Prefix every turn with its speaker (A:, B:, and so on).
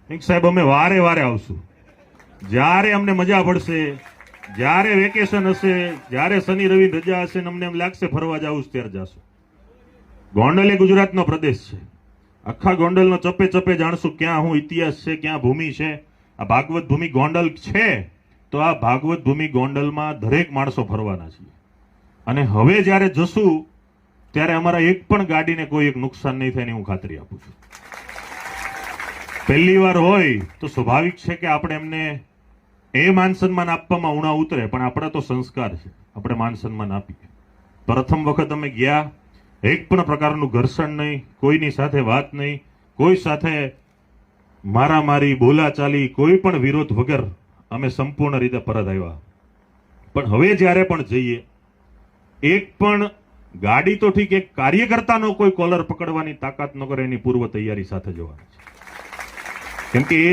A: સાહેબ અમે વારે વારે આવશું, જ્યારે અમને મજા પડશે, જ્યારે વેકેશન હશે, જ્યારે શનિ રવિ રજા હશે ને અમને એમ લાગશે ફરવા જવું ત્યારે જાશું. ગોંડલ એ ગુજરાતનો પ્રદેશ છે. આખા ગોંડલનો ચપે ચપે જાણશું ક્યાં હું ઇતિહાસ છે, ક્યાં ભૂમિ છે. આ ભાગવત ભૂમિ ગોંડલ છે તો આ ભાગવત ભૂમિ ગોંડલમાં દરેક માણસો ફરવાના છે. અને હવે જ્યારે જશું ત્યારે અમારા એક પણ ગાડીને કોઈ એક નુકસાન નહીં થાય એની હું ખાતરી આપું છું. પહેલી વાર હોય તો સ્વાભાવિક છે કે આપણે એમને એ માન સન્માન આપવામાં ઉણા ઉતરે, પણ આપણા તો સંસ્કાર છે, આપણે માન સન્માન આપીએ. પ્રથમ વખત અમે ગયા, એક પણ પ્રકારનું ઘર્ષણ નહીં, કોઈની સાથે વાત નહીં, કોઈ સાથે મારામારી બોલાચાલી કોઈ પણ વિરોધ વગર અમે સંપૂર્ણ રીતે પરત આવ્યા. પણ હવે જ્યારે પણ જઈએ એક પણ ગાડી તો ઠીક, એક કાર્યકર્તાનો કોઈ કોલર પકડવાની તાકાત ન કરે એની પૂર્વ તૈયારી સાથે જવાની છે. કેમ કે એ